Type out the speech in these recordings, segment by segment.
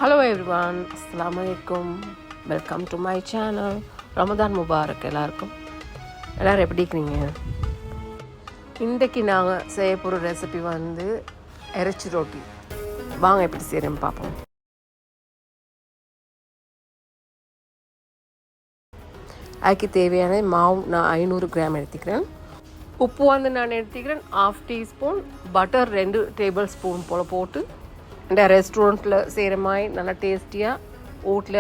Hello everyone, Assalamu alaikum. Welcome to my channel. Ramadan Mubarak எல்லாருக்கும். எல்லாரும் எப்படி இருக்கீங்க? இன்றைக்கு நாங்கள் செய்ய போகிற ரெசிபி வந்து இறைச்சி ரொட்டி. வாங்க எப்படி செய்கிறேன்னு பார்ப்போம். அதுக்கு தேவையான மாவு நான் 500 கிராம் எடுத்துக்கிறேன். உப்பு வந்து நான் எடுத்துக்கிறேன் 1/2 டீஸ்பூன். பட்டர் 2 டேபிள் ஸ்பூன் போல் போட்டு இந்த ரெஸ்டாரண்ட்டில் செய்கிற மாதிரி நல்லா டேஸ்டியாக வீட்டில்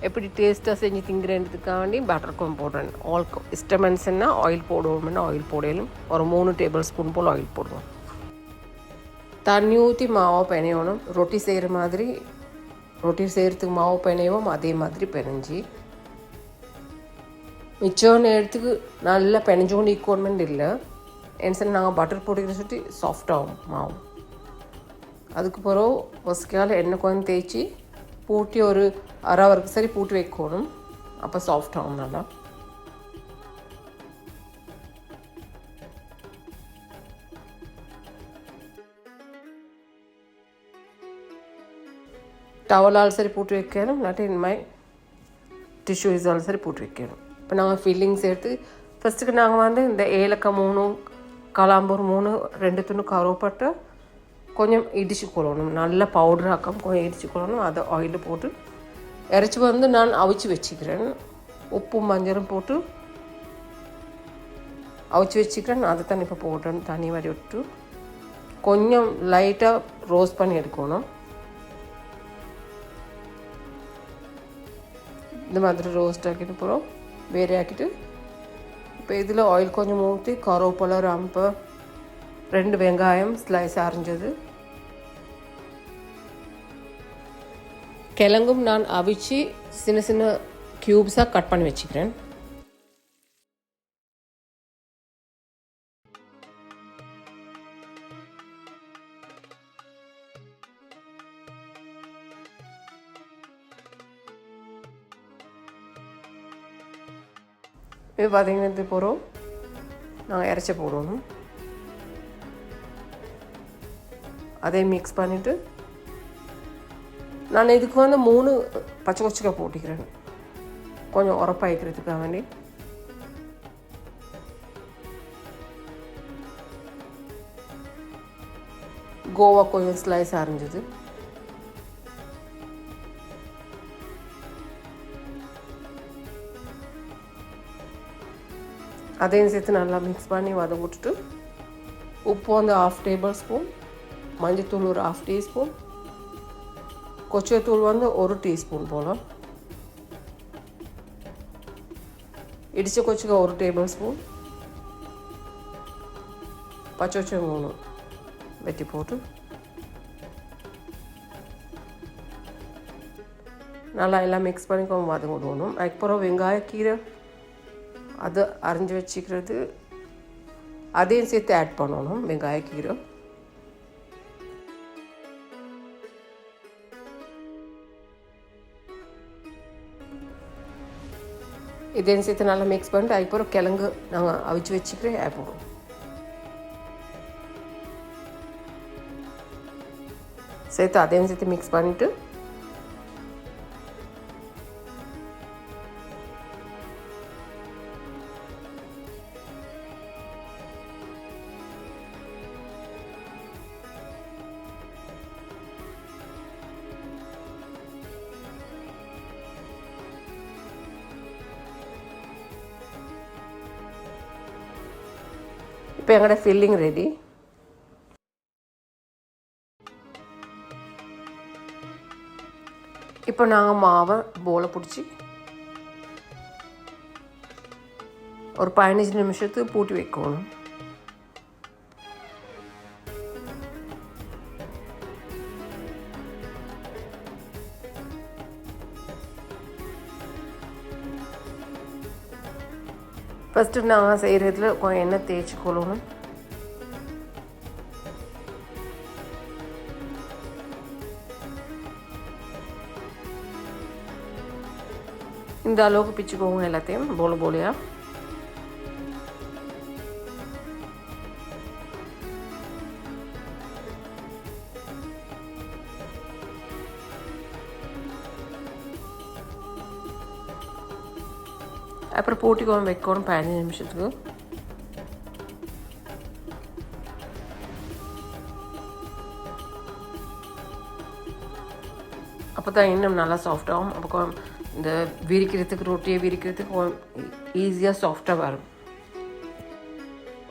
எப்படி டேஸ்ட்டாக செஞ்சு திங்கிறதுக்காக வேண்டி பட்டர் கொஞ்சம் போடுறேன். இஷ்டமென்ஸ்ன்னா ஆயில் போடுவோம்னா ஆயில் போடலும் ஒரு 3 டேபிள் ஸ்பூன் போல் ஆயில் போடுவோம். தண்ணி ஊற்றி மாவை பிணையணும். ரொட்டி செய்கிற மாதிரி ரொட்டி செய்கிறதுக்கு மாவு பிணையோம் அதே மாதிரி பிணைஞ்சி மிச்சம் நேரத்துக்கு நல்லா பிணைஞ்சோண்டு ஈக்குவல்மெண்ட் இல்லை. என்ன நாங்கள் பட்டர் போட்டுக்கிற சுற்றி சாஃப்டாகும் மாவு. அதுக்கு பிறகு ஒசக்கையால் எண்ணெய் கொஞ்சம் தேய்ச்சி பூட்டி ஒரு அரை வரைக்கும் சரி பூட்டி வைக்கணும். அப்போ சாஃப்ட் ஆகும் நல்லா. டவலால் சரி பூட்டி வைக்கணும், இல்லாட்டி இந்த மாதிரி டிஷ்யூ இஸால் சரி பூட்டி வைக்கணும். இப்போ நாங்கள் ஃபில்லிங்ஸ் எடுத்து ஃபஸ்ட்டுக்கு நாங்கள் வந்து இந்த ஏலக்காய் 3, கலாம்பூர் 3, 2 துண்டு கருவேப்பட்டை கொஞ்சம் இடிச்சு கொள்ளணும். நல்லா பவுடராக்கம் கொஞ்சம் இடிச்சு கொள்ளணும். அதை ஆயிலில் போட்டு இறைச்சி வந்து நான் அவிச்சு வச்சுக்கிறேன். உப்பும் மஞ்சளும் போட்டு அவிச்சு வச்சுக்கிறேன். அதை தான் இப்போ போட்டேன். தண்ணி வடி விட்டு கொஞ்சம் லைட்டாக ரோஸ்ட் பண்ணி எடுக்கணும். இந்த மாதிரி ரோஸ்ட் ஆக்கிட்டு போகிறோம் வேறு ஆக்கிட்டு இப்போ இதில் ஆயில் கொஞ்சம் ஊற்றி கருவேப்பிலை, ரம்பை, 2 வெங்காயம் ஸ்லைஸ் அரைஞ்சது, கிழங்கும் நான் அவிச்சு சின்ன சின்ன க்யூப்ஸாக கட் பண்ணி வச்சுக்கிறேன். இது பார்த்தீங்கன்னா போகிறோம் நாங்கள் இறைச்சி போடணும். அதை மிக்ஸ் பண்ணிவிட்டு நான் இதுக்கு வந்து 3 பச்சை கொச்சிக்காய் போட்டிக்கிறேன் கொஞ்சம் உரப்பாய்க்கிறதுக்காக வேண்டி. கோவா கொஞ்சம் ஸ்லைஸ் அரைஞ்சது, அதையும் சேர்த்து நல்லா மிக்ஸ் பண்ணி வதங்க விட்டுட்டு உப்பு வந்து 1/2 டேபிள் ஸ்பூன், மஞ்சத்தூள் ஒரு 1/2 டீஸ்பூன், கொச்சைத்தூள் வந்து 1 டீஸ்பூன் போல், இடித்த கொச்சிக்காய் 1 டேபிள் ஸ்பூன், பச்சை 3 வெட்டி போட்டு நல்லா எல்லாம் மிக்ஸ் பண்ணி கொஞ்சம் வதங்க விடணும். அதுக்கப்புறம் வெங்காயக்கீரை அது அரைஞ்சி வச்சுக்கிறது அதையும் சேர்த்து ஆட் பண்ணணும். வெங்காயக்கீரை இதையும் சேர்த்து நல்லா மிக்ஸ் பண்ணிட்டு அதுக்கப்புறம் கிழங்கு நாங்கள் அவிச்சு வச்சுக்கிறேன் ஆட் போடுவோம். சேர்த்து அதையும் சேர்த்து மிக்ஸ் பண்ணிவிட்டு இப்போ எங்களோட ஃபில்லிங் ரெடி. இப்போ நாங்கள் மாவை போலை பிடிச்சி ஒரு 15 நிமிஷத்துக்கு பூட்டி வைக்கணும். ஃபஸ்ட்டு நாங்கள் செய்கிறதுல கொஞ்சம் எண்ணெய் தேய்ச்சி கொள்ளணும். இந்த அளவுக்கு பிச்சுக்கோங்க எல்லாத்தையும் போலியாக. அப்புறம் போட்டிக்கோம் வைக்கணும் 15 நிமிஷத்துக்கு. அப்போ தான் இன்னும் நல்லா சாஃப்டாகும். அப்போ இந்த விரிக்கிறதுக்கு ரொட்டியை விரிக்கிறதுக்கு ஈஸியாக சாஃப்டாக வரும்.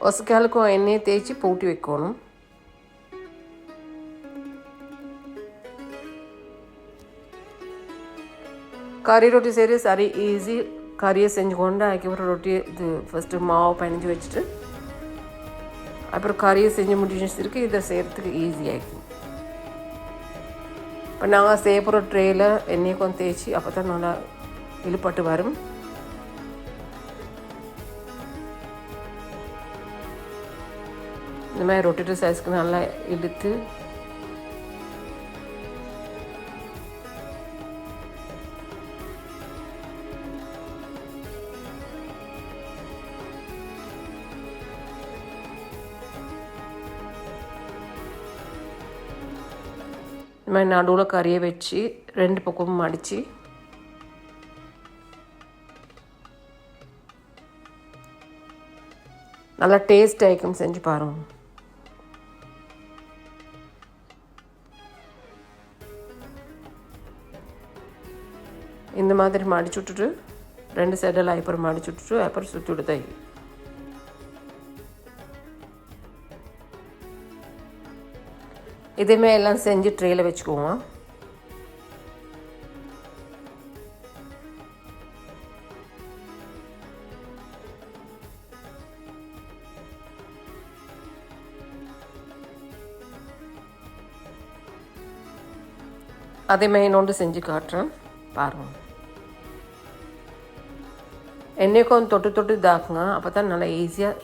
ஒசக்காலுக்கும் எண்ணெயை தேய்ச்சி போட்டி வைக்கணும். கறி ரொட்டி செய்கிறது சரி ஈஸி. கறியை செஞ்சு கொண்டு அதுக்கப்புறம் ரொட்டியை இது ஃபஸ்ட்டு மாவு பிணைஞ்சி வச்சுட்டு அப்புறம் கறியை செஞ்சு முடிச்சிருக்கு. இதை செய்கிறதுக்கு ஈஸியாகிடும். இப்போ நாங்கள் செய்ய போகிற ட்ரேயில் எண்ணெயை கொஞ்சம் தேய்ச்சி அப்போ தான் நல்லா இழுப்பட்டு வரும். இந்த மாதிரி ரொட்டி சைஸ்க்கு நல்லா இழுத்து இந்த மாதிரி நடுவில் கறியை வச்சு 2 பக்கமும் மடித்து நல்லா டேஸ்ட் ஐட்டம் செஞ்சு பாருங்க. இந்த மாதிரி மடிச்சு விட்டுட்டு 2 சைடில் அப்புறம் மடிச்சு விட்டுட்டு அப்புறம் சுற்றி விடுதை. இதேமே எல்லாம் செஞ்சு ட்ரேயில் வச்சுக்குவோம். அதேமாதிரி இன்னொன்று செஞ்சு காட்டுறேன் பாருங்கள். எண்ணெய் கொஞ்சம் தொட்டு தொட்டு இதாக்குங்க. அப்போ தான் நல்லா ஈஸியாக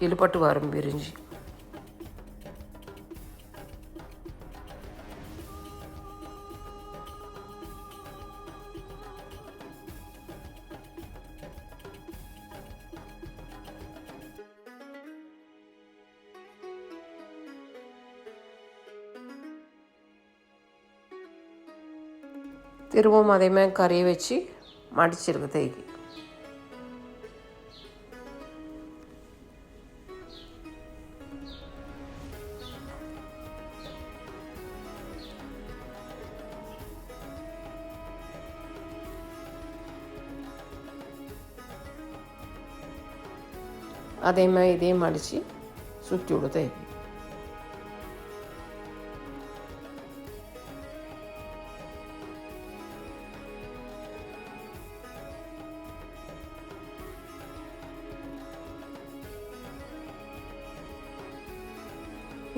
இழுப்பட்டு வரும் விரிஞ்சு. திரும்பவும் அதேமாதிரி கறியை வச்சு மடிச்சிருக்கு தேய்க்கு. அதே மாதிரி இதையும் மடித்து சுற்றி விட தேய்க்கு.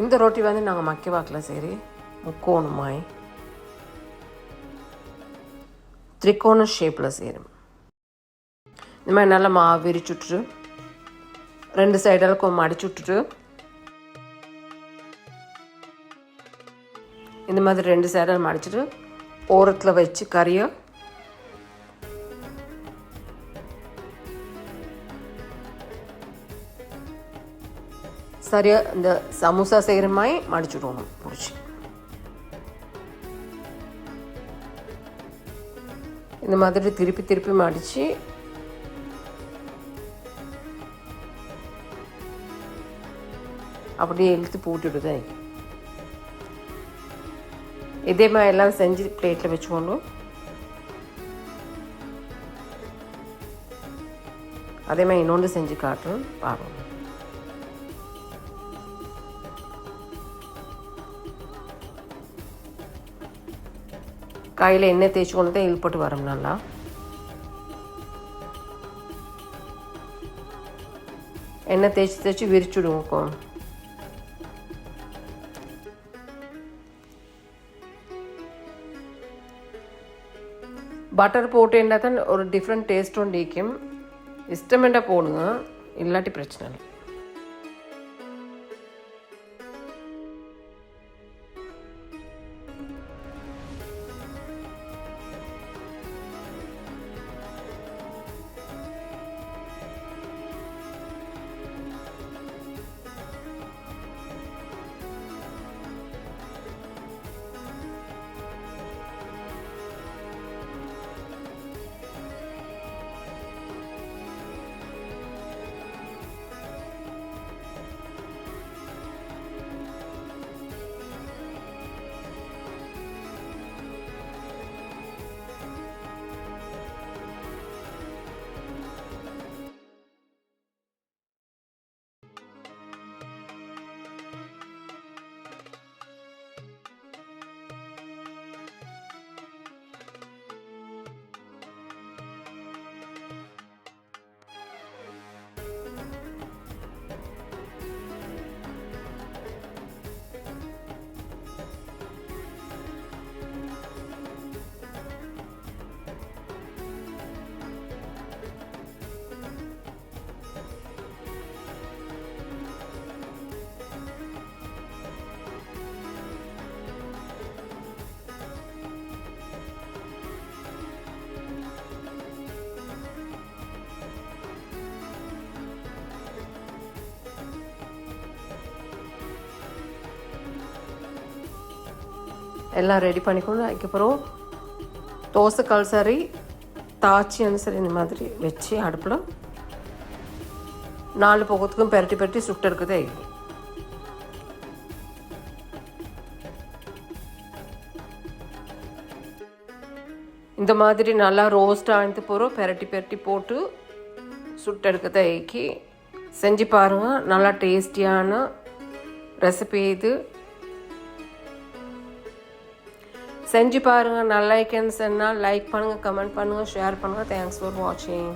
இந்த ரொட்டி வந்து நாங்கள் மக்கி வாக்கில் சரி முக்கோணமாய் திரிகோண ஷேப்பில் செய்கிறோம். இந்த மாதிரி நல்லா மாவு விரிச்சு விட்டுட்டு 2 சைடில் கொஞ்சம் மடிச்சு விட்டுட்டு இந்த மாதிரி 2 சைடில் மடிச்சுட்டு ஓரத்தில் வச்சு கறியை சரியாக இந்த சமோசா செய்கிற மாதிரி மடிச்சுடுவோம். பிடிச்சி இந்த மாதிரி திருப்பி திருப்பி மடித்து அப்படியே இழுத்து போட்டுவிடுதேன். இதே மாதிரி எல்லாம் செஞ்சு பிளேட்டில் வச்சுக்கோங்க. அதே மாதிரி இன்னொன்று செஞ்சு காட்டுறோம் பாருங்கள். கையில் எண்ணெய் தேய்ச்சி கொண்டு தான் இழுப்பட்டு வரும். நல்லா எண்ணெய் தேய்ச்சி தேய்ச்சி விரிச்சுடுவோம். பட்டர் போட்டேன்னா தான் ஒரு டிஃப்ரெண்ட் டேஸ்ட் ஒன்று இருக்கும். இஷ்டமெண்டா போடுங்க, இல்லாட்டி பிரச்சனை இல்லை. எல்லாம் ரெடி பண்ணிக்கணும். அதுக்கப்புறம் தோசைக்கல் சரி தாச்சின்னு சரி இந்த மாதிரி வச்சு அடுப்பில் 4 பக்கத்துக்கும் பெரட்டி பெரட்டி சுட்டு எடுக்குதே. இந்த மாதிரி நல்லா ரோஸ்ட் ஆனது போகிறோம் பெரட்டி பெரட்டி போட்டு சுட்டு எடுக்கதை ஏக்கி செஞ்சு பாருங்கள். நல்லா டேஸ்டியான ரெசிபி இது. செஞ்சு பாருங்கள். நல்லா இருக்குன்னு சொன்னால் லைக் பண்ணுங்கள், கமெண்ட் பண்ணுங்கள், ஷேர் பண்ணுங்கள். தேங்க்ஸ் ஃபார் வாட்சிங்.